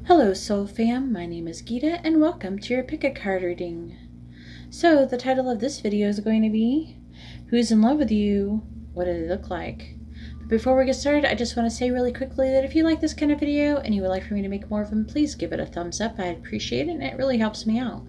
Hello Soul Fam, my name is Geeta and welcome to your Pick a Card reading. So the title of this video is going to be, Who's in Love with You? What do they look like? But before we get started, I just want to say really quickly that if you like this kind of video and you would like for me to make more of them, please give it a thumbs up. I'd appreciate it and it really helps me out.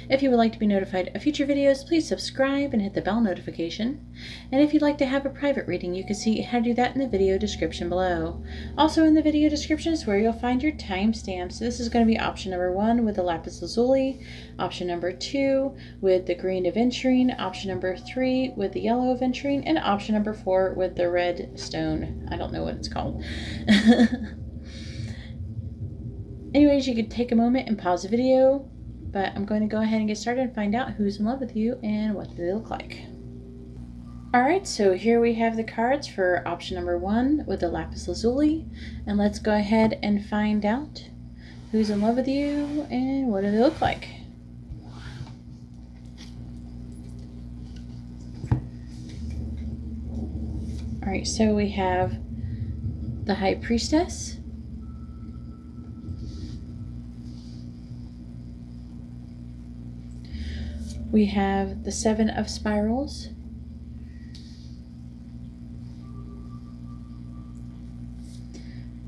If you would like to be notified of future videos, please subscribe and hit the bell notification. And if you'd like to have a private reading, you can see how to do that in the video description below. Also in the video description is where you'll find your timestamps. So this is going to be option number 1 with the lapis lazuli, option number 2 with the green aventurine, option number 3 with the yellow aventurine, and option number 4 with the red stone. I don't know what it's called. Anyways, you could take a moment and pause the video. But I'm going to go ahead and get started and find out who's in love with you and what they look like. Alright, so here we have the cards for option number 1 with the lapis lazuli. And let's go ahead and find out who's in love with you and what do they look like. Alright, so we have the High Priestess. We have the 7 of Spirals,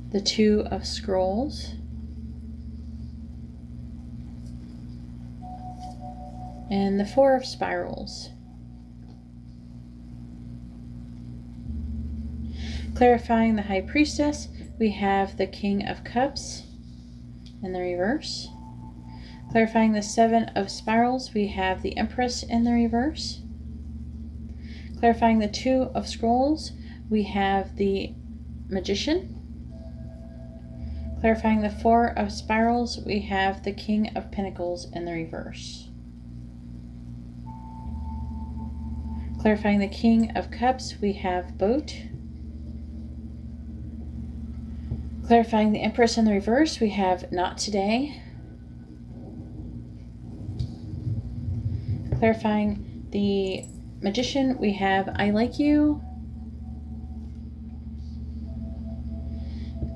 the 2 of Scrolls, and the 4 of Spirals. Clarifying the High Priestess, we have the King of Cups in the reverse. Clarifying the 7 of Spirals, we have the Empress in the reverse. Clarifying the 2 of Scrolls, we have the Magician. Clarifying the 4 of Spirals, we have the King of Pentacles in the reverse. Clarifying the King of Cups, we have Boat. Clarifying the Empress in the reverse, we have Not Today. Clarifying the Magician, we have I Like You.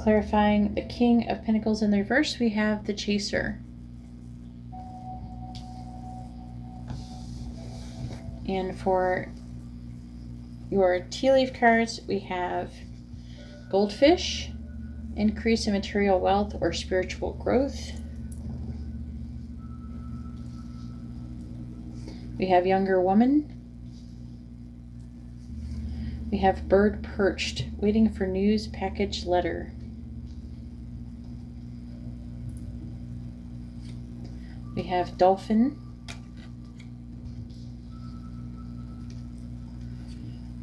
Clarifying the King of Pentacles in the reverse, we have the Chaser. And for your tea leaf cards, we have Goldfish, increase in material wealth or spiritual growth. We have Younger Woman. We have Bird Perched, waiting for news package letter. We have Dolphin.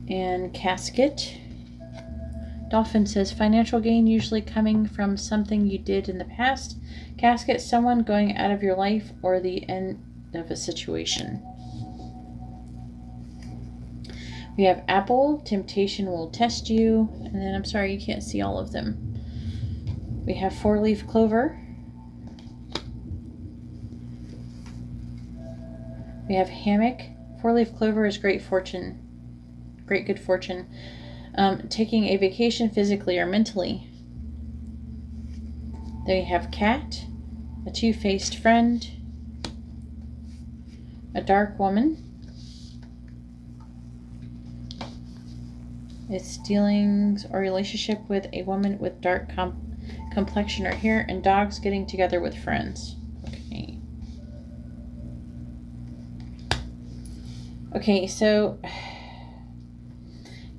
And Casket. Dolphin says financial gain usually coming from something you did in the past. Casket, someone going out of your life or the end of a situation. We have Apple, temptation will test you, and then I'm sorry you can't see all of them. We have 4-leaf clover. We have hammock. 4-leaf clover is great fortune, great good fortune. Taking a vacation physically or mentally. Then we have cat, a two-faced friend, a dark woman. It's dealings or relationship with a woman with dark complexion or hair, and dogs getting together with friends. Okay. Okay, so,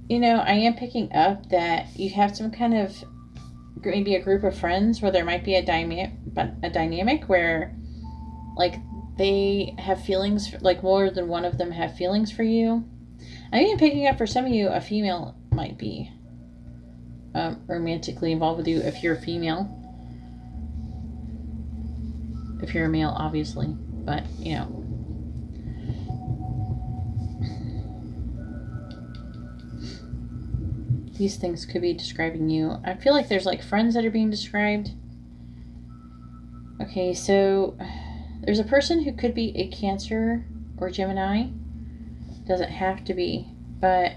you know, I am picking up that you have some kind of, maybe a group of friends where there might be a dynamic where, like, they have feelings, like more than one of them have feelings for you. I'm even picking up for some of you, a female might be romantically involved with you if you're a female. If you're a male, obviously, but you know. These things could be describing you. I feel like there's like friends that are being described. Okay, so there's a person who could be a Cancer or Gemini. Doesn't have to be, but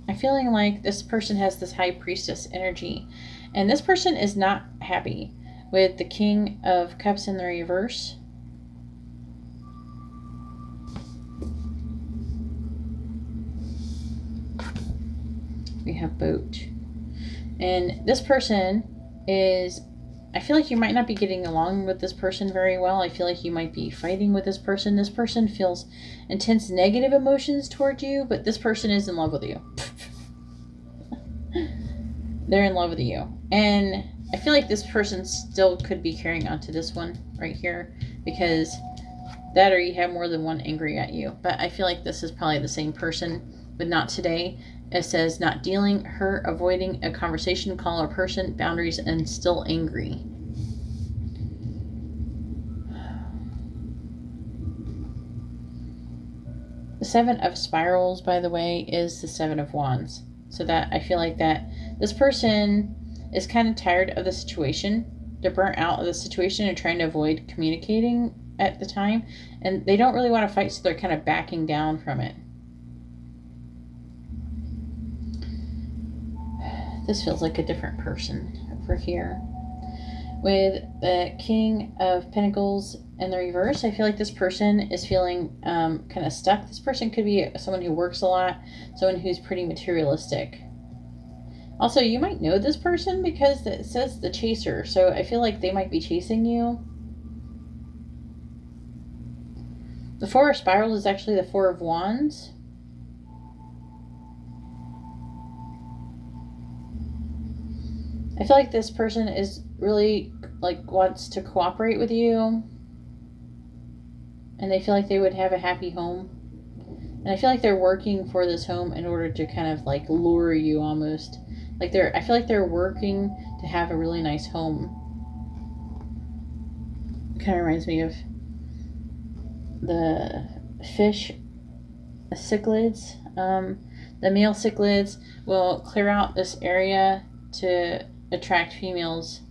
I'm feeling like this person has this High Priestess energy, and this person is not happy with the King of Cups in the reverse. We have Boat. And this person is, I feel like you might not be getting along with this person very well. I feel like you might be fighting with this person. This person feels intense negative emotions toward you, but this person is in love with you. They're in love with you. And I feel like this person still could be carrying on to this one right here, because that or you have more than one angry at you. But I feel like this is probably the same person, but not today. It says not dealing, hurt, avoiding a conversation, call a person, boundaries, and still angry. The Seven of Spirals, by the way, is the Seven of Wands. So that I feel like that this person is kind of tired of the situation. They're burnt out of the situation and trying to avoid communicating at the time. And they don't really want to fight, so they're kind of backing down from it. This feels like a different person over here. With the King of Pentacles in the reverse, I feel like this person is feeling kind of stuck. This person could be someone who works a lot, someone who's pretty materialistic. Also, you might know this person because it says the Chaser, so I feel like they might be chasing you. The Four of Spirals is actually the Four of Wands. I feel like this person is really, like, wants to cooperate with you. And they feel like they would have a happy home. And I feel like they're working for this home in order to kind of, like, lure you almost. Like, I feel like they're working to have a really nice home. It kind of reminds me of the fish cichlids. The male cichlids will clear out this area to attract females.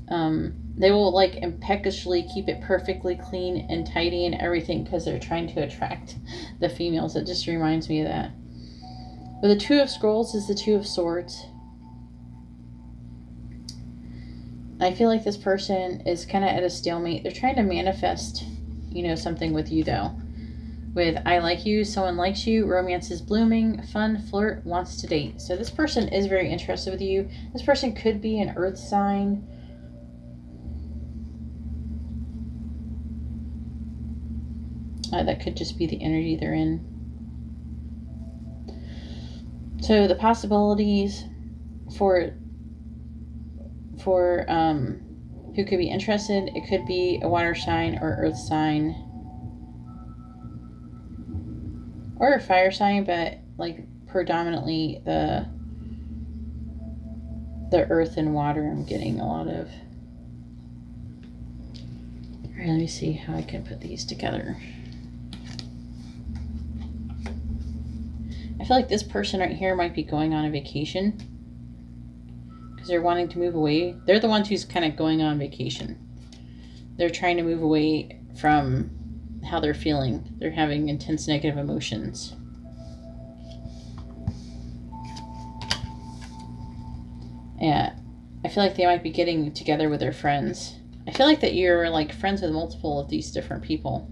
They will, like, impeccably keep it perfectly clean and tidy and everything because they're trying to attract the females. It just reminds me of that. But the Two of Scrolls is the Two of Swords. I feel like this person is kind of at a stalemate. They're trying to manifest, you know, something with you, though. With I like you, someone likes you, romance is blooming, fun, flirt, wants to date. So this person is very interested with you. This person could be an earth sign. That could just be the energy they're in. So the possibilities for who could be interested, it could be a water sign or earth sign. Or a fire sign, but like predominantly the earth and water I'm getting a lot of. Alright, let me see how I can put these together. I feel like this person right here might be going on a vacation. Because they're wanting to move away. They're the ones who's kind of going on vacation. They're trying to move away from how they're feeling. They're having intense negative emotions. Yeah, I feel like they might be getting together with their friends. I feel like that you're like friends with multiple of these different people.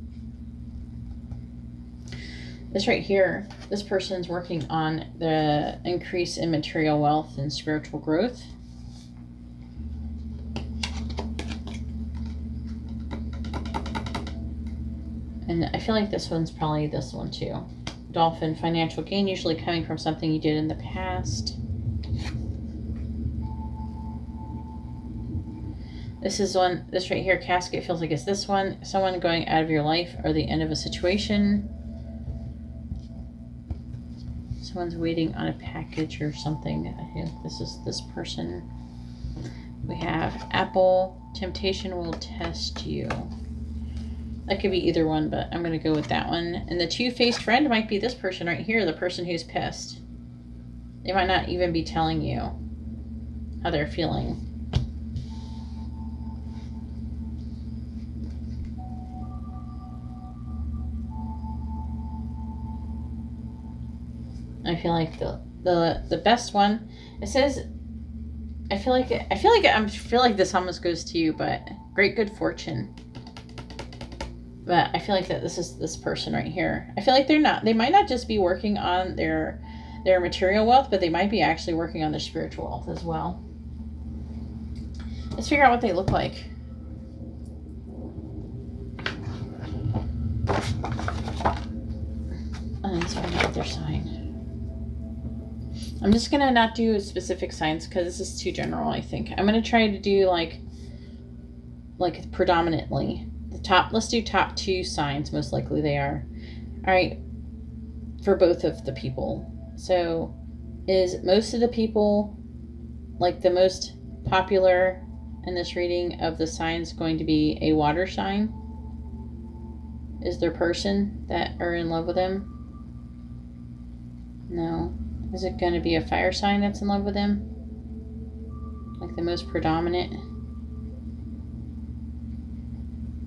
This right here, this person's working on the increase in material wealth and spiritual growth. And I feel like this one's probably this one too. Dolphin, financial gain, usually coming from something you did in the past. This is one, this right here, casket, feels like it's this one. Someone going out of your life or the end of a situation. Someone's waiting on a package or something. I think this is this person. We have Apple, temptation will test you. That could be either one, but I'm going to go with that one. And the two-faced friend might be this person right here, the person who's pissed. They might not even be telling you how they're feeling. I feel like the best one, it says I feel like this almost goes to you, but great good fortune. But I feel like that this is this person right here. I feel like they might not just be working on their material wealth, but they might be actually working on their spiritual wealth as well. Let's figure out what they look like. Let's find out their sign. I'm just gonna not do specific signs because this is too general, I think. I'm gonna try to do like predominantly the top. Let's do top 2 signs, most likely they are. All right, for both of the people. So is most of the people, like the most popular in this reading of the signs, going to be a water sign? Is there person that are in love with him? No. Is it going to be a fire sign that's in love with him? Like the most predominant?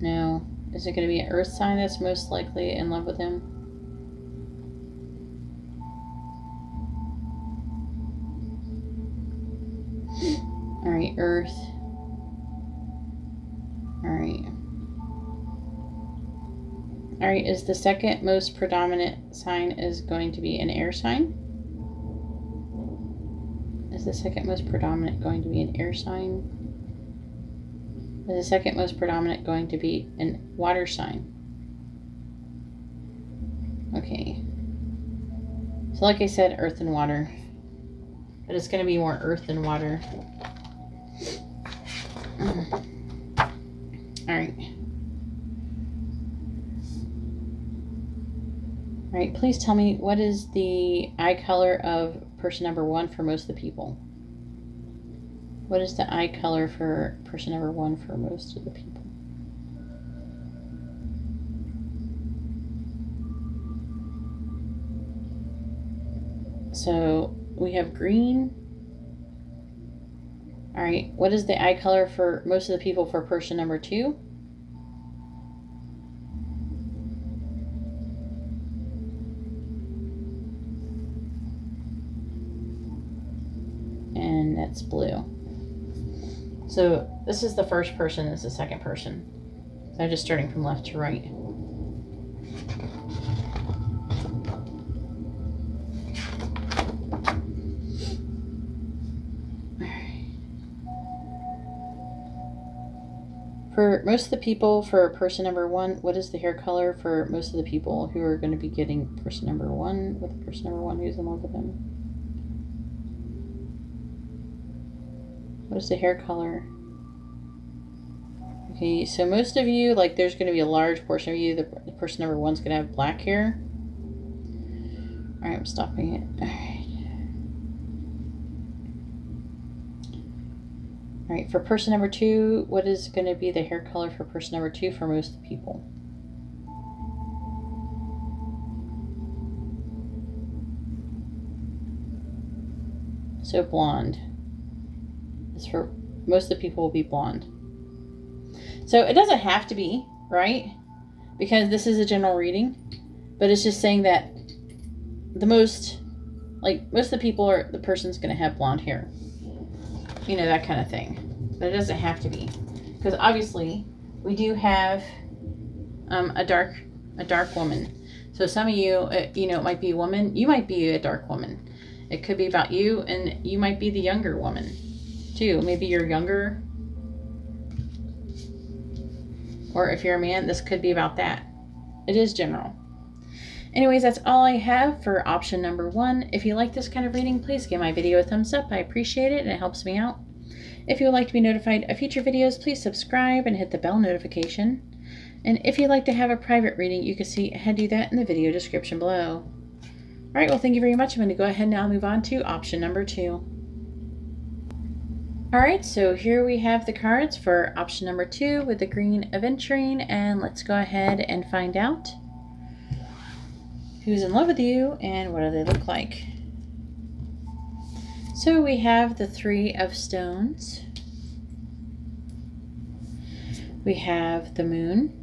No. Is it going to be an earth sign that's most likely in love with him? Alright, earth. Alright, is the second most predominant sign is going to be an air sign? Is the second most predominant going to be an air sign? Is the second most predominant going to be a water sign? Okay. So like I said, earth and water. But it's going to be more earth than water. Alright. Alright, please tell me, what is the eye color of person number 1 for most of the people? What is the eye color for person number 1 for most of the people? So we have green. Alright, what is the eye color for most of the people for person number 2? And that's blue. So this is the first person, this is the second person. So I'm just starting from left to right. For most of the people, for person number 1, what is the hair color for most of the people who are going to be getting person number 1 with person number 1 who's in love with them? What is the hair color? Okay, so most of you, like there's going to be a large portion of you, the person number 1's going to have black hair. Alright, I'm stopping it. Alright, for person number 2, what is going to be the hair color for person number 2 for most of the people? So blonde. For most of the people will be blonde. So it doesn't have to be, right? Because this is a general reading, but it's just saying that most of the people are, the person's going to have blonde hair. You know, that kind of thing. But it doesn't have to be. Because obviously we do have a dark woman. So some of you, you know, it might be a woman. You might be a dark woman. It could be about you, and you might be the younger woman too. Maybe you're younger, or if you're a man, this could be about that. It is general. Anyways, that's all I have for option number 1. If you like this kind of reading, please give my video a thumbs up. I appreciate it and it helps me out. If you would like to be notified of future videos, please subscribe and hit the bell notification. And if you'd like to have a private reading, you can see how to do that in the video description below. Alright, well, thank you very much. I'm going to go ahead now and move on to option number 2. Alright, so here we have the cards for option number 2 with the green aventurine, and let's go ahead and find out who's in love with you and what do they look like. So we have the 3 of stones. We have the moon.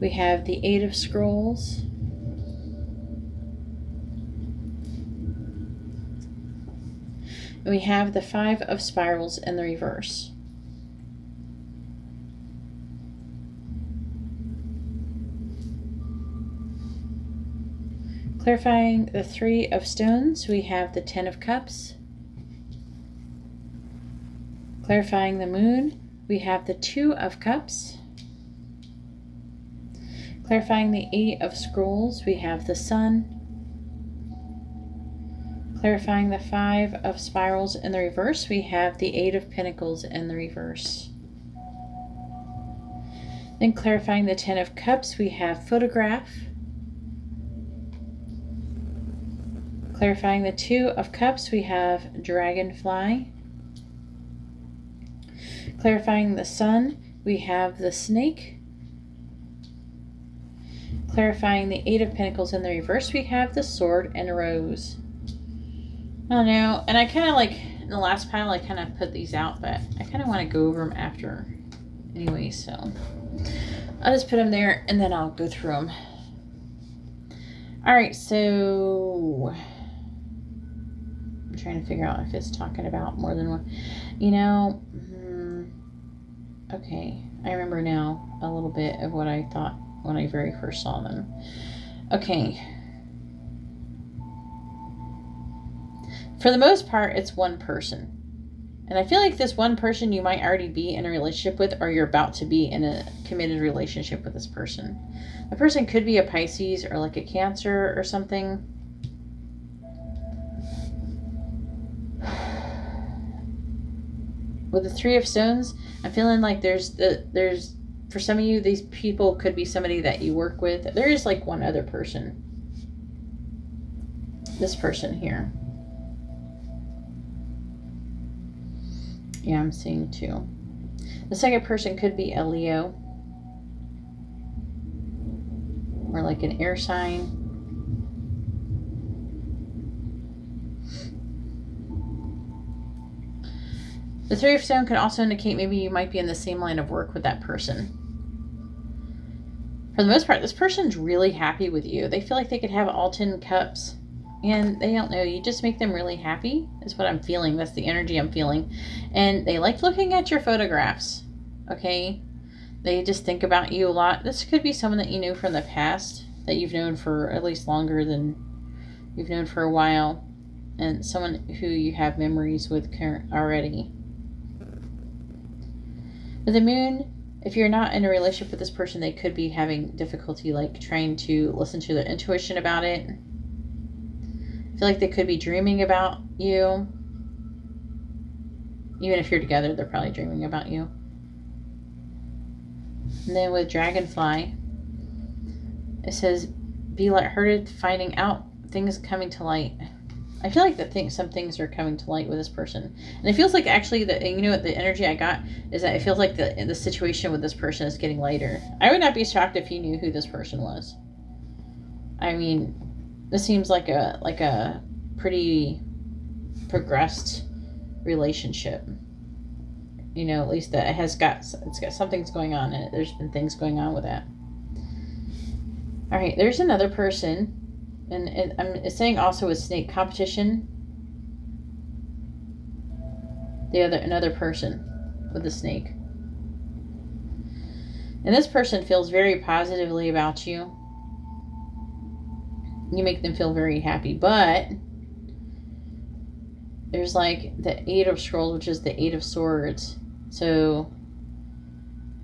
We have the 8 of scrolls. We have the Five of Spirals in the reverse. Clarifying the Three of Stones, we have the Ten of Cups. Clarifying the Moon, we have the Two of Cups. Clarifying the Eight of Scrolls, we have the Sun. Clarifying the Five of Spirals in the reverse, we have the Eight of Pentacles in the reverse. Then clarifying the Ten of Cups, we have Photograph. Clarifying the Two of Cups, we have Dragonfly. Clarifying the Sun, we have the Snake. Clarifying the Eight of Pentacles in the reverse, we have the Sword and Rose. I don't know, and I kind of like, in the last pile, I kind of put these out, but I kind of want to go over them after anyway, so I'll just put them there, and then I'll go through them. Alright, so I'm trying to figure out if it's talking about more than one. You know, okay, I remember now a little bit of what I thought when I very first saw them. Okay. For the most part, it's one person. And I feel like this one person you might already be in a relationship with, or you're about to be in a committed relationship with this person. The person could be a Pisces or like a Cancer or something. With the Three of Stones, I'm feeling like there's for some of you, these people could be somebody that you work with. There is like one other person. This person here. Yeah, I'm seeing two. The second person could be a Leo. Or like an air sign. The Three of Stones could also indicate maybe you might be in the same line of work with that person. For the most part, this person's really happy with you. They feel like they could have all 10 cups. And they don't know. You just make them really happy. Is what I'm feeling. That's the energy I'm feeling. And they like looking at your photographs. Okay? They just think about you a lot. This could be someone that you knew from the past. That you've known for at least longer than you've known for a while. And someone who you have memories with already. With the Moon, if you're not in a relationship with this person, they could be having difficulty like trying to listen to their intuition about it. I feel like they could be dreaming about you. Even if you're together, they're probably dreaming about you. And then with Dragonfly, it says, be lighthearted, finding out things coming to light. I feel like some things are coming to light with this person. And it feels like actually that, you know what, the energy I got is that it feels like the situation with this person is getting lighter. I would not be shocked if you knew who this person was. I mean, this seems like a pretty progressed relationship. You know, at least that it's got something's going on in it. There's been things going on with that. All right, there's another person. And it's saying also with snake competition. Another person with the snake. And this person feels very positively about you. You make them feel very happy. But there's like the Eight of Scrolls, which is the Eight of Swords. So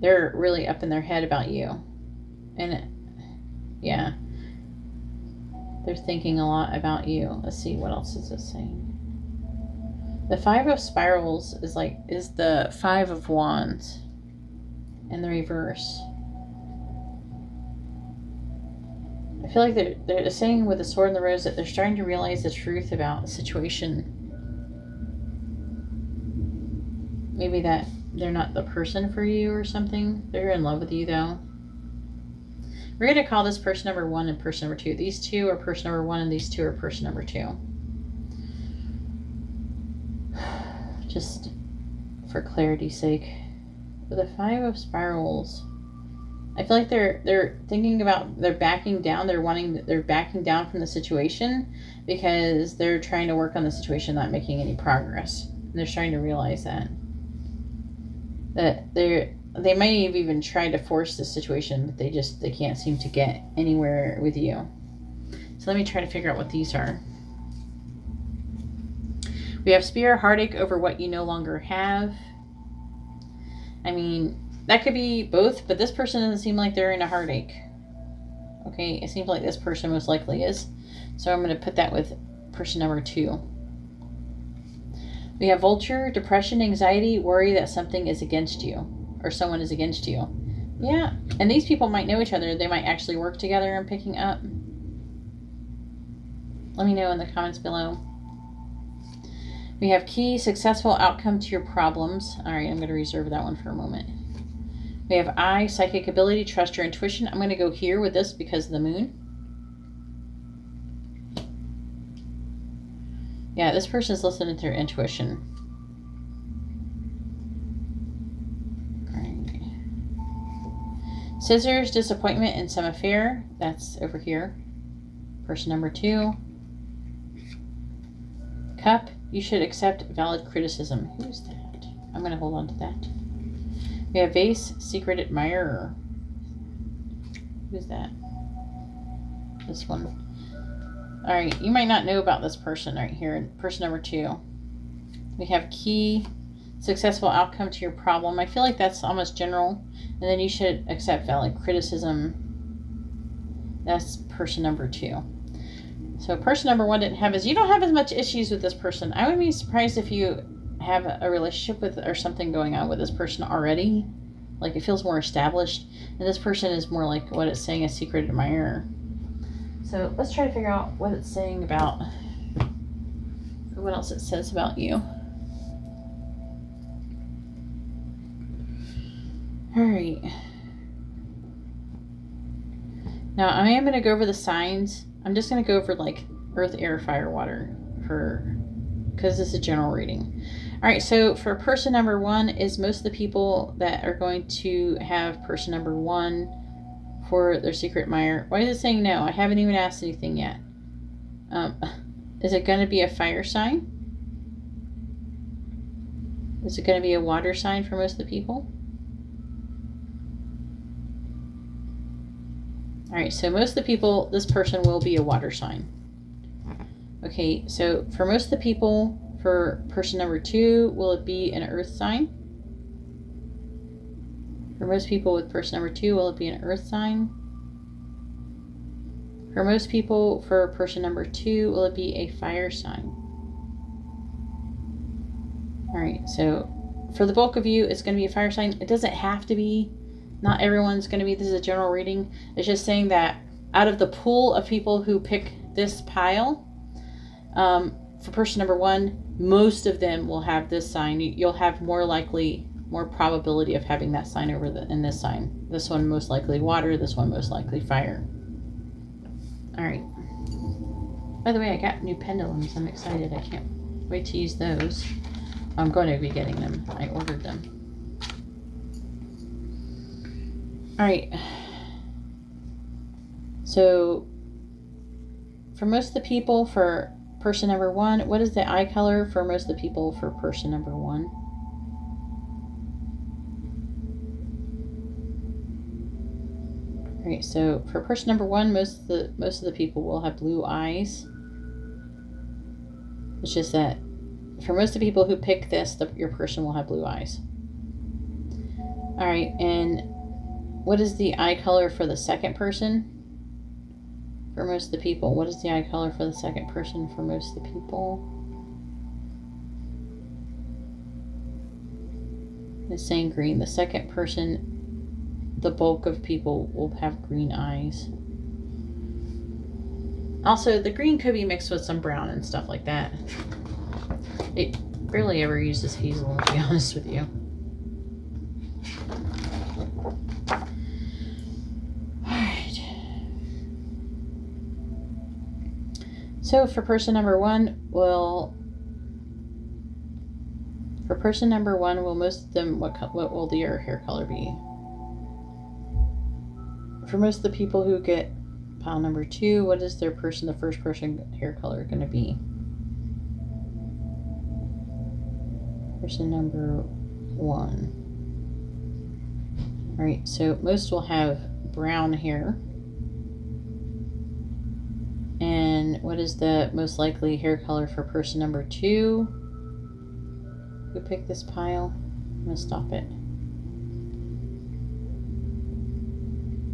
they're really up in their head about you. And yeah. They're thinking a lot about you. Let's see, what else is this saying? The Five of Spirals is the Five of Wands in the reverse. I feel like they're saying with the Sword and the Rose that they're starting to realize the truth about the situation. Maybe that they're not the person for you or something. They're in love with you though. We're going to call this person number 1 and person number 2. These two are person number 1 and these two are person number 2. Just for clarity's sake. With the Five of Spirals, I feel like they're thinking about, they're backing down. They're backing down from the situation because they're trying to work on the situation, not making any progress. And they're trying to realize that they might have even tried to force the situation, but they can't seem to get anywhere with you. So let me try to figure out what these are. We have spear, heartache over what you no longer have. I mean, that could be both, but this person doesn't seem like they're in a heartache. Okay, it seems like this person most likely is. So I'm going to put that with person number 2. We have vulture, depression, anxiety, worry that something is against you or someone is against you. Yeah, and these people might know each other. They might actually work together and picking up. Let me know in the comments below. We have key, successful outcome to your problems. All right, I'm going to reserve that one for a moment. We have I, psychic ability, trust your intuition. I'm going to go here with this because of the moon. Yeah, this person's listening to their intuition. All right. Scissors, disappointment in some affair. That's over here. Person number 2. Cup, you should accept valid criticism. Who's that? I'm going to hold on to that. We have vase, secret admirer. Who's that? This one. All right, you might not know about this person right here. Person number 2. We have key, successful outcome to your problem. I feel like that's almost general. And then you should accept valid criticism. That's person number 2. So person number 1 didn't have you don't have as much issues with this person. I would be surprised if you have a relationship with or something going on with this person already. Like it feels more established. And this person is more like what it's saying, a secret admirer. So let's try to figure out what it's saying about, what else it says about you. All right. Now I am going to go over the signs. I'm just going to go over like earth, air, fire, water because this is a general reading. All right. So for person number 1 is most of the people that are going to have person number 1 for their secret admirer. Why is it saying no? I haven't even asked anything yet. Is it going to be a fire sign? Is it going to be a water sign for most of the people? All right, so most of the people, this person will be a water sign. Okay, so for most of the people, for person number 2, will it be an earth sign? For most people with person number 2, will it be an earth sign? For most people, for person number 2, will it be a fire sign? All right, so for the bulk of you, it's going to be a fire sign. It doesn't have to be. Not everyone's going to be. This is a general reading. It's just saying that out of the pool of people who pick this pile, for person number 1, most of them will have this sign. You'll have more probability of having that sign in this sign. This one most likely water, this one most likely fire. All right. By the way, I got new pendulums. I'm excited. I can't wait to use those. I'm going to be getting them. I ordered them. All right. So for most of the people, for person number 1, what is the eye color for most of the people for person number 1? All right, so for person number 1, most of the people will have blue eyes. It's just that for most of the people who pick this, your person will have blue eyes. All right, and what is the eye color for the second person? For most of the people, what is the eye color for the second person for most of the people? It's saying green. The second person, the bulk of people will have green eyes. Also, the green could be mixed with some brown and stuff like that. It rarely ever uses hazel, to be honest with you. So for person number 1, will most of them, what will their hair color be? for most of the people who get pile number 2, what is their the first person hair color going to be? Person number 1. All right, so most will have brown hair. And what is the most likely hair color for person number 2 who picked this pile? I'm going to stop it.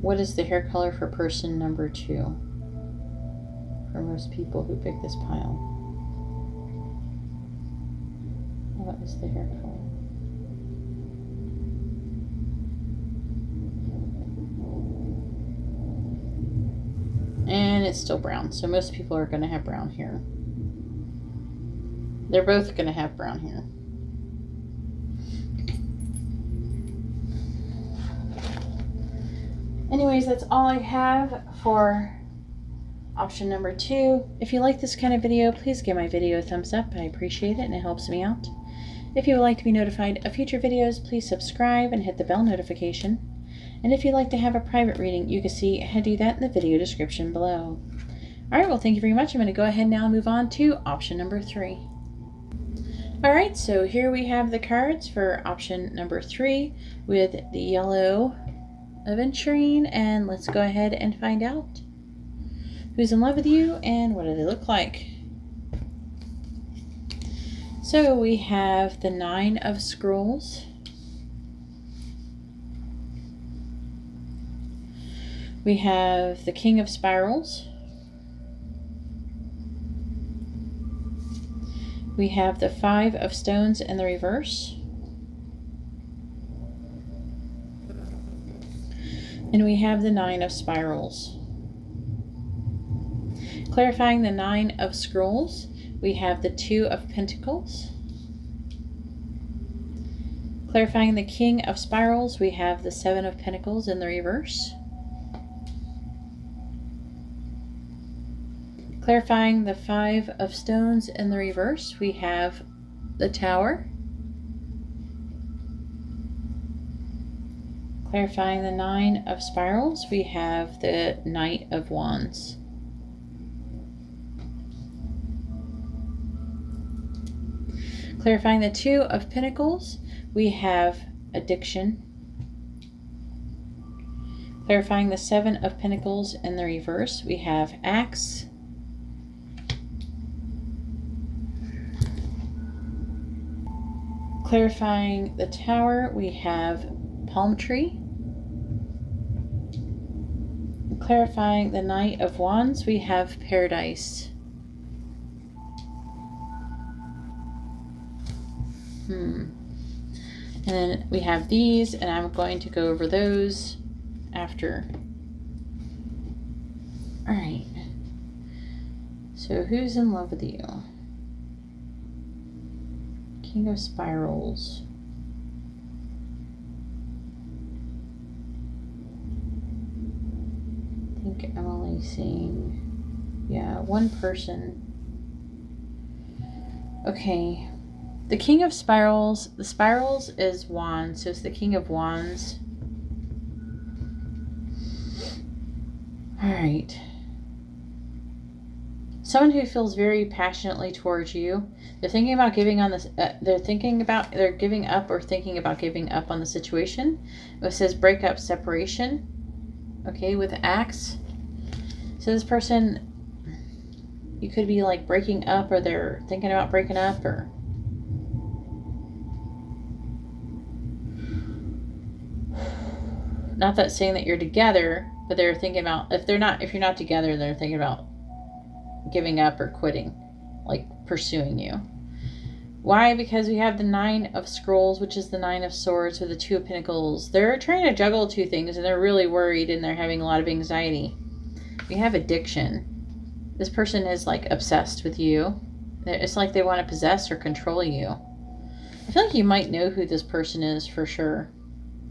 What is the hair color for person number 2 for most people who pick this pile? What is the hair color? And it's still brown, so most people are going to have brown hair. They're both going to have brown hair. Anyways, that's all I have for option number 2. If you like this kind of video, please give my video a thumbs up. I appreciate it and it helps me out. If you would like to be notified of future videos, please subscribe and hit the bell notification. And if you'd like to have a private reading, you can see how to do that in the video description below. Alright, well, thank you very much. I'm going to go ahead now and move on to option number 3. Alright, so here we have the cards for option number 3 with the yellow aventurine, and let's go ahead and find out who's in love with you and what do they look like. So we have the 9 of Scrolls. We have the King of Spirals. We have the 5 of Stones in the reverse. And we have the 9 of Spirals. Clarifying the 9 of Scrolls, we have the 2 of Pentacles. Clarifying the King of Spirals, we have the 7 of Pentacles in the reverse. Clarifying the 5 of Stones in the reverse, we have the Tower. Clarifying the 9 of Spirals, we have the Knight of Wands. Clarifying the 2 of Pentacles, we have Addiction. Clarifying the 7 of Pentacles in the reverse, we have Axe. Clarifying the Tower, we have Palm Tree. Clarifying the Knight of Wands, we have Paradise. And then we have these, and I'm going to go over those after. Alright. So who's in love with you? King of Spirals. I think I'm only seeing, yeah, one person. Okay. The King of Spirals, the Spirals is Wands, so it's the King of Wands. Alright. Someone who feels very passionately towards you. They're thinking about giving on this. They're giving up or thinking about giving up on the situation. It says breakup, separation. Okay, with Axe. So this person, you could be like breaking up, or they're thinking about breaking up, or not that saying that you're together, but they're thinking about if you're not together, they're thinking about giving up or quitting, like pursuing you. Why? Because we have the 9 of Scrolls, which is the 9 of Swords, with the 2 of Pentacles. They're trying to juggle 2 things, and they're really worried, and they're having a lot of anxiety. We have addiction. This person is like obsessed with you. It's like they want to possess or control you. I feel like you might know who this person is for sure.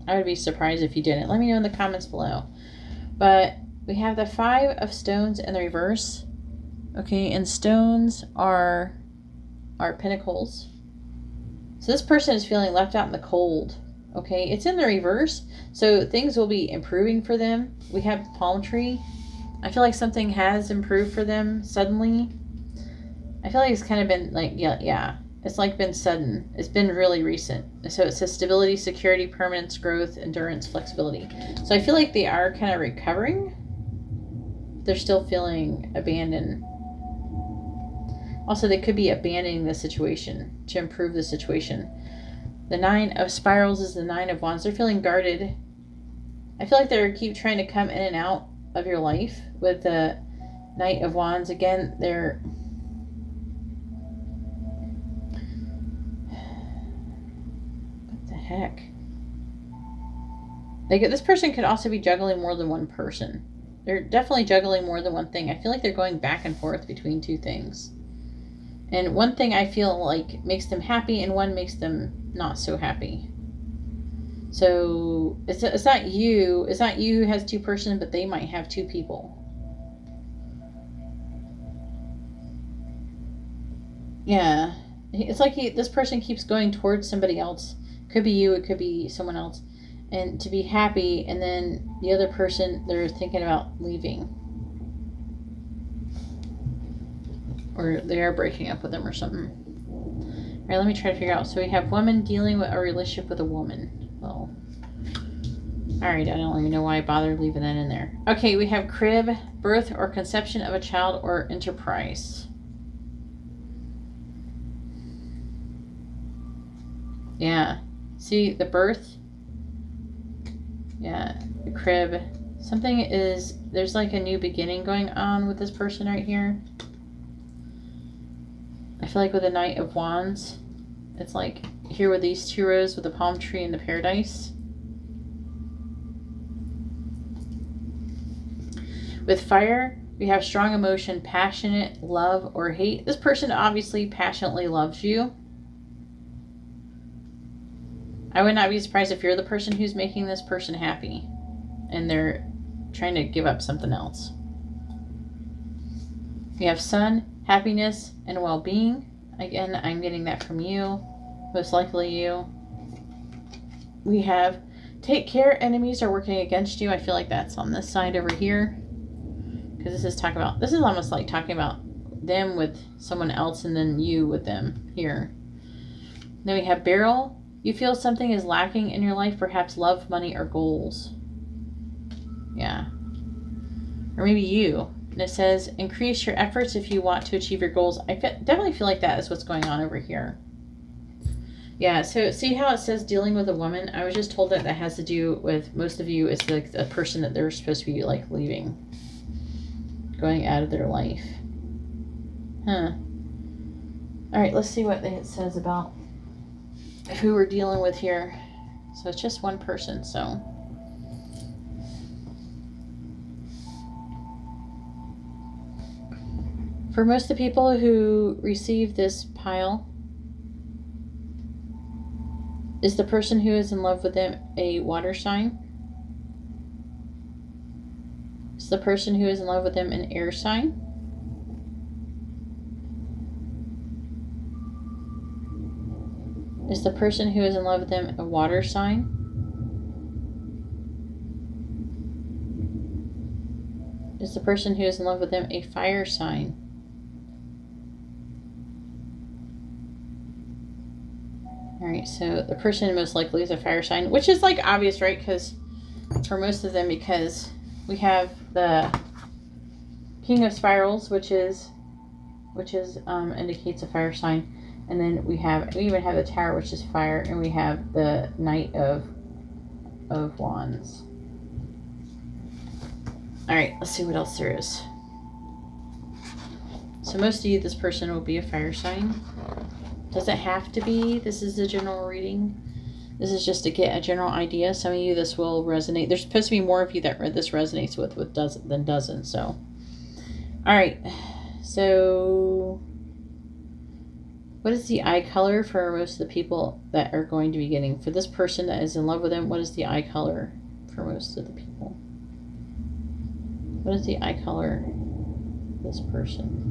I would be surprised if you didn't. Let me know in the comments below. But we have the 5 of Stones in the reverse. Okay, and stones are Pentacles. So this person is feeling left out in the cold. Okay, it's in the reverse, so things will be improving for them. We have palm tree. I feel like something has improved for them suddenly. I feel like it's kind of been like, yeah. It's like been sudden. It's been really recent. So it says stability, security, permanence, growth, endurance, flexibility. So I feel like they are kind of recovering. They're still feeling abandoned. Also, they could be abandoning the situation to improve the situation. The 9 of Spirals is the 9 of Wands. They're feeling guarded. I feel like they keep trying to come in and out of your life with the Knight of Wands. Again, they're... What the heck? This person could also be juggling more than one person. They're definitely juggling more than one thing. I feel like they're going back and forth between two things. And one thing I feel like makes them happy and one makes them not so happy. So it's not you. It's not you who has two persons, but they might have two people. Yeah. It's like this person keeps going towards somebody else. Could be you. It could be someone else. And to be happy, and then the other person, they're thinking about leaving. Or they are breaking up with them or something. All right, let me try to figure out. So we have woman dealing with a relationship with a woman. Well, all right, I don't even know why I bothered leaving that in there. Okay, we have crib, birth or conception of a child or enterprise. Yeah, see the birth? Yeah, the crib. Something is, there's like a new beginning going on with this person right here. I feel like with the Knight of Wands, it's like here with these two rows with the palm tree and the paradise. With fire, we have strong emotion, passionate, love, or hate. This person obviously passionately loves you. I would not be surprised if you're the person who's making this person happy and they're trying to give up something else. We have sun, happiness, and well-being. Again, I'm getting that from you. Most likely you. We have take care, enemies are working against you. I feel like that's on this side over here. Because this is almost like talking about them with someone else and then you with them here. Then we have barrel. You feel something is lacking in your life, perhaps love, money, or goals. Yeah. Or maybe you. And it says, increase your efforts if you want to achieve your goals. I definitely feel like that is what's going on over here. Yeah, so see how it says dealing with a woman? I was just told that that has to do with most of you is like the person that they're supposed to be like leaving. Going out of their life. Huh. Alright, let's see what it says about who we're dealing with here. So it's just one person, so. For most of the people who receive this pile, is the person who is in love with them a water sign? Is the person who is in love with them an air sign? Is the person who is in love with them a water sign? Is the person who is in love with them a fire sign? Alright, so the person most likely is a fire sign, which is like obvious, right? Because for most of them, because we have the King of Spirals, which indicates a fire sign. And then we even have the Tower, which is fire, and we have the Knight of Wands. All right, let's see what else there is. So most of you, this person will be a fire sign. Doesn't have to be. This is a general reading. This is just to get a general idea. Some of you, this will resonate. There's supposed to be more of you that this resonates with than doesn't. So, all right. So, what is the eye color for most of the people that are going to be getting? For this person that is in love with them, what is the eye color for most of the people? What is the eye color for this person?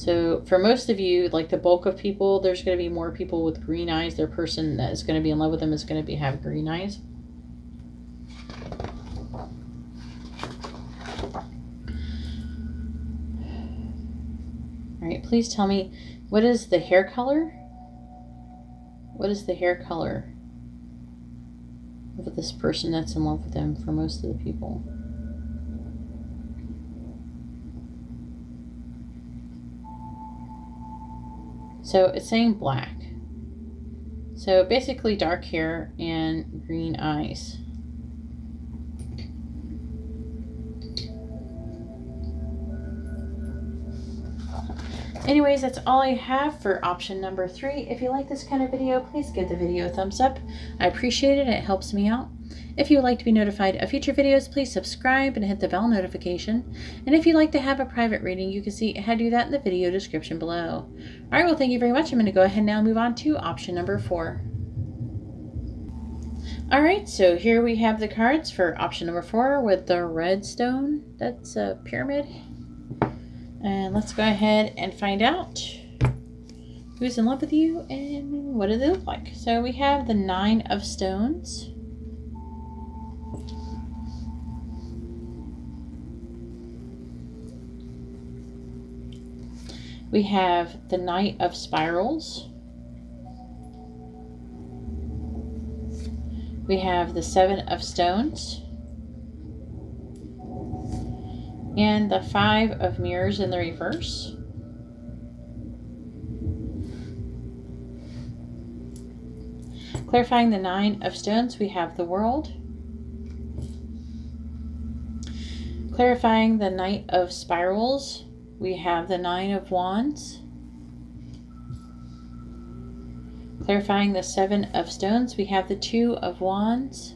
So for most of you, like the bulk of people, there's going to be more people with green eyes. Their person that is going to be in love with them is going to have green eyes. All right, please tell me, what is the hair color? What is the hair color of this person that's in love with them for most of the people? So it's saying black. So basically dark hair and green eyes. Anyways, that's all I have for option number 3. If you like this kind of video, please give the video a thumbs up. I appreciate it. It helps me out. If you would like to be notified of future videos, please subscribe and hit the bell notification. And if you'd like to have a private reading, you can see how to do that in the video description below. All right, well, thank you very much. I'm going to go ahead and now move on to option number 4. All right, so here we have the cards for option number 4 with the red stone. That's a pyramid. And let's go ahead and find out who's in love with you and what do they look like. So we have the 9 of Stones. We have the Knight of Spirals. We have the 7 of Stones. And the 5 of Mirrors in the reverse. Clarifying the 9 of Stones, we have the World. Clarifying the Knight of Spirals, we have the 9 of Wands. Clarifying the 7 of Stones, we have the 2 of Wands.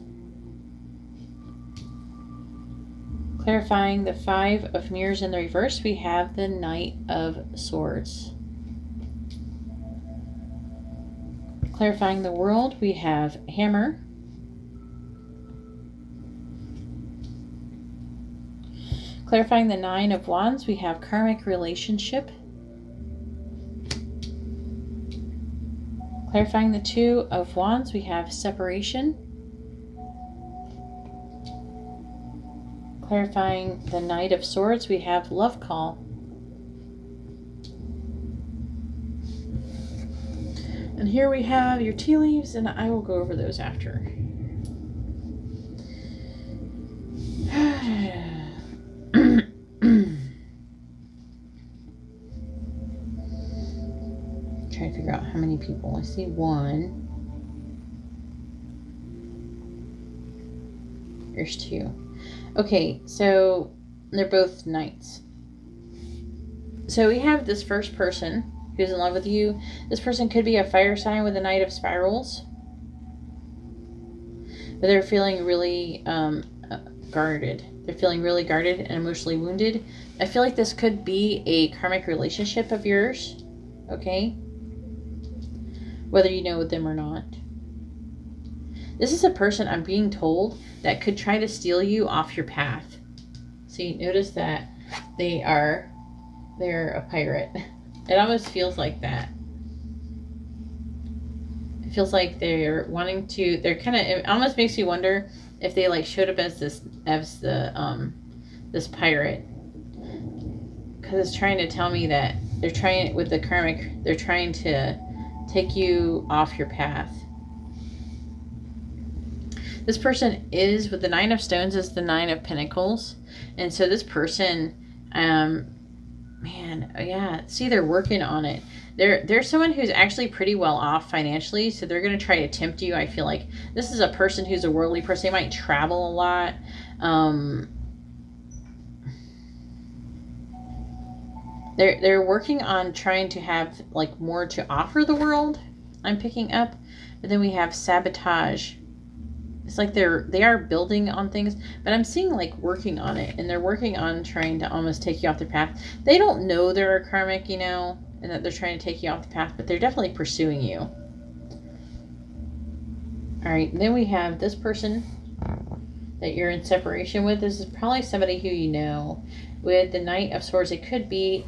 Clarifying the 5 of Mirrors in the reverse, we have the Knight of Swords. Clarifying the World, we have Hammer. Clarifying the 9 of Wands, we have Karmic Relationship. Clarifying the 2 of Wands, we have Separation. Clarifying the Knight of Swords, we have Love Call. And here we have your tea leaves, and I will go over those after. Trying to figure out how many people. I see 1. There's 2. Okay, so they're both knights. So we have this first person who's in love with you. This person could be a fire sign with a Knight of Spirals. But they're feeling really guarded. They're feeling really guarded and emotionally wounded. I feel like this could be a karmic relationship of yours. Okay? Whether you know them or not. This is a person, I'm being told, that could try to steal you off your path. See, notice that they're a pirate. It almost feels like that. It feels like they're wanting to, it almost makes you wonder if they like showed up as this pirate. Because it's trying to tell me that they're trying, with the karmic, they're trying to take you off your path. This person is, with the 9 of Stones, is the 9 of Pentacles. And so this person, man, yeah, see, they're working on it. They're someone who's actually pretty well off financially, so they're going to try to tempt you. I feel like this is a person who's a worldly person. They might travel a lot. They're working on trying to have like more to offer the world, I'm picking up. But then we have sabotage. It's like they are building on things, but I'm seeing like working on it, and they're working on trying to almost take you off their path. They don't know they're a karmic, you know, and that they're trying to take you off the path, but they're definitely pursuing you. All right, and then we have this person that you're in separation with. This is probably somebody who you know. With the Knight of Swords, it could be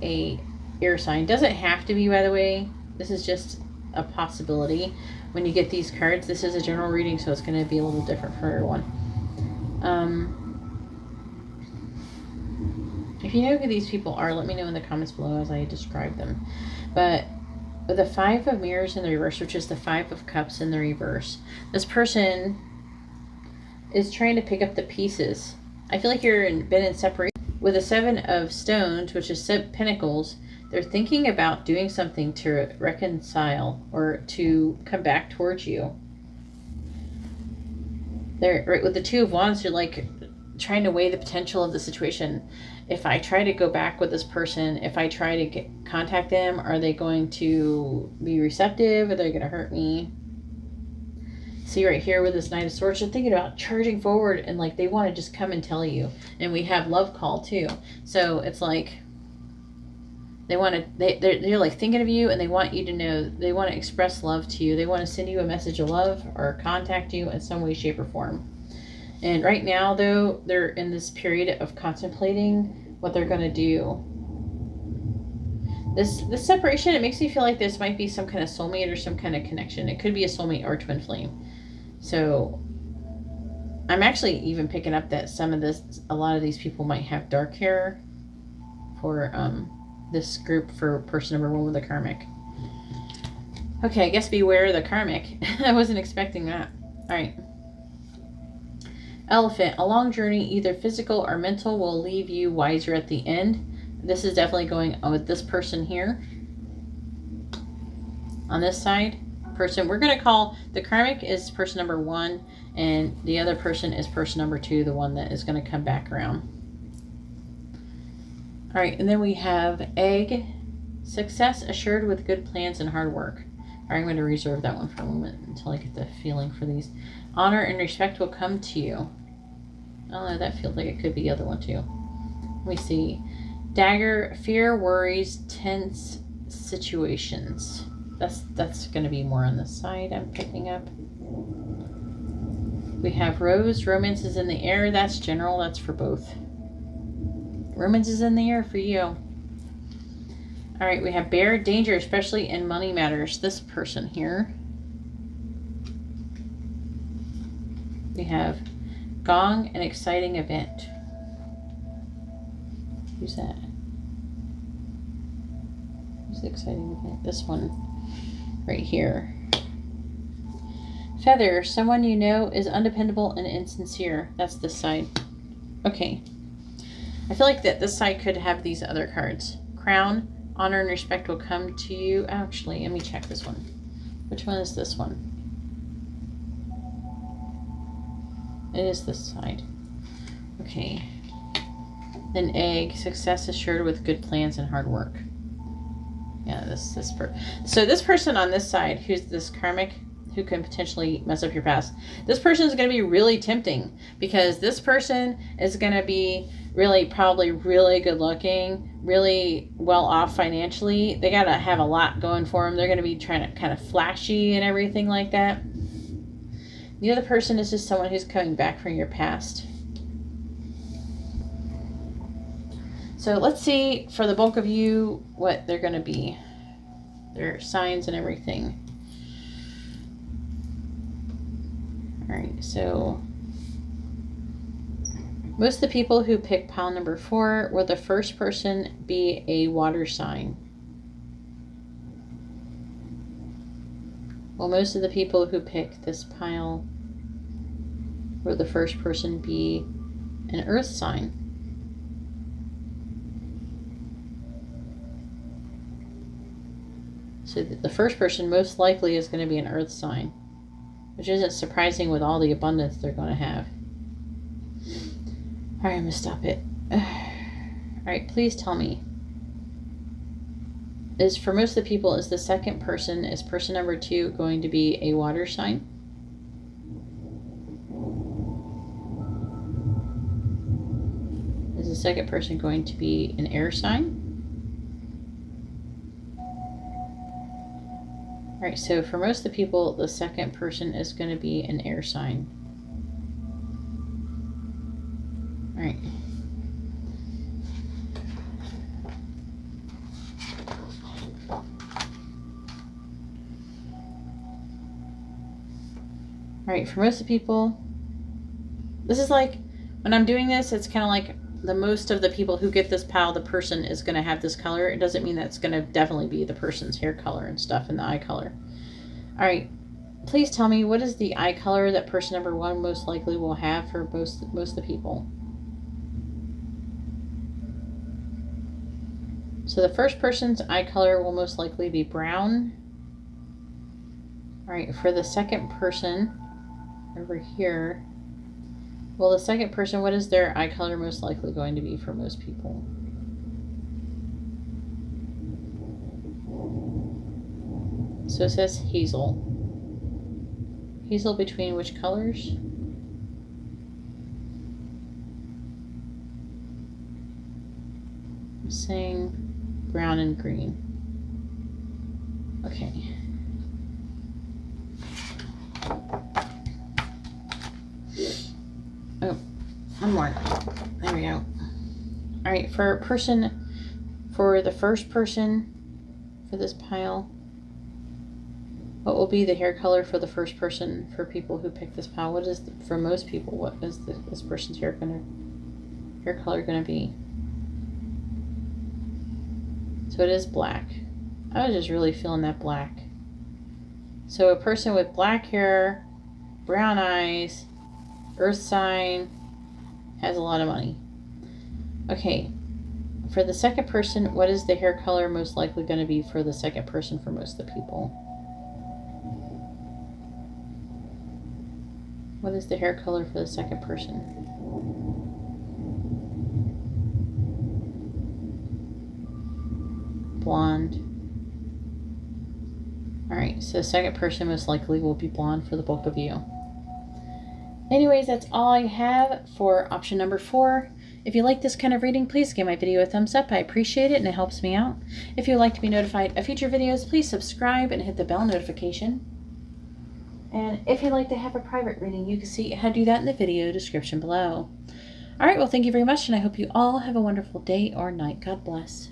air sign. Doesn't have to be, by the way. This is just a possibility. When you get these cards, this is a general reading, so it's going to be a little different for everyone. If you know who these people are, let me know in the comments below as I describe them. But with the Five of Mirrors in the reverse, which is the Five of Cups in the reverse, this person is trying to pick up the pieces. I feel like been in separation. With the Seven of Stones, which is Pentacles, they're thinking about doing something to reconcile or to come back towards you. They're right with the Two of Wands. You're like trying to weigh the potential of the situation. If I try to go back with this person, if I try to contact them, are they going to be receptive? Are they going to hurt me? See right here with this Knight of Swords, they're thinking about charging forward and like they want to just come and tell you. And we have Love Call too. So it's like they want to, they're like thinking of you and they want you to know, they want to express love to you. They want to send you a message of love or contact you in some way, shape, or form. And right now, though, they're in this period of contemplating what they're going to do. This separation, it makes me feel like this might be some kind of soulmate or some kind of connection. It could be a soulmate or twin flame. So I'm actually even picking up that a lot of these people might have dark hair for this group for person number 1 with the karmic. Okay, I guess beware the karmic. I wasn't expecting that. All right. Elephant, a long journey, either physical or mental, will leave you wiser at the end. This is definitely going on with this person here. On this side, person, we're going to call the karmic is person number 1, and the other person is person number 2, the one that is going to come back around. All right, and then we have egg, success assured with good plans and hard work. All right, I'm going to reserve that one for a moment until I get the feeling for these. Honor and respect will come to you. Oh, no, that feels like it could be the other one too. Let me see. Dagger, fear, worries, tense situations. That's going to be more on this side I'm picking up. We have rose, romance is in the air. That's general. That's for both. Romance is in the air for you. All right, we have bear, danger, especially in money matters. This person here. We have gong, an exciting event. Who's that? Who's the exciting event? This one right here. Feather, someone you know is undependable and insincere. That's this side. Okay. I feel like that this side could have these other cards. Crown, honor and respect will come to you. Actually, let me check this one. Which one is this one? It is this side. Okay. Then egg, success assured with good plans and hard work. Yeah, so this person on this side, who's this karmic, who can potentially mess up your past. This person is going to be really tempting because this person is going to be probably really good looking, really well off financially. They got to have a lot going for them. They're going to be trying to kind of flashy and everything like that. The other person is just someone who's coming back from your past. So let's see for the bulk of you what they're going to be. Their signs and everything. All right, so most of the people who pick pile number 4 will the first person be a water sign. Well, most of the people who pick this pile will the first person be an earth sign. So the first person most likely is going to be an earth sign, which isn't surprising with all the abundance they're going to have. All right, I'm going to stop it. All right, please tell me. For most of the people, is the second person, is person number 2 going to be a water sign? Is the second person going to be an air sign? All right, so for most of the people, the second person is going to be an air sign. All right. Alright, for most of the people, this is like, when I'm doing this, it's kind of like the most of the people who get this pile, the person is going to have this color. It doesn't mean that's going to definitely be the person's hair color and stuff and the eye color. Alright, please tell me, what is the eye color that person number 1 most likely will have for most of the people? So the first person's eye color will most likely be brown. Alright, for the second person over here, well, the second person, what is their eye color most likely going to be for most people? So it says hazel. Hazel between which colors? I'm saying brown and green. Okay. Oh, one more. There we go. Alright, for the first person for this pile, what will be the hair color for the first person for people who pick this pile? What is, for most people, what is this person's hair color gonna be? So it is black. I was just really feeling that black. So a person with black hair, brown eyes, earth sign, has a lot of money. Okay, for the second person, what is the hair color most likely going to be for the second person for most of the people? What is the hair color for the second person? Blonde. Alright, so the second person most likely will be blonde for the bulk of you. Anyways, that's all I have for option number 4. If you like this kind of reading, please give my video a thumbs up. I appreciate it and it helps me out. If you'd like to be notified of future videos, please subscribe and hit the bell notification. And if you'd like to have a private reading, you can see how to do that in the video description below. Alright, well, thank you very much, and I hope you all have a wonderful day or night. God bless.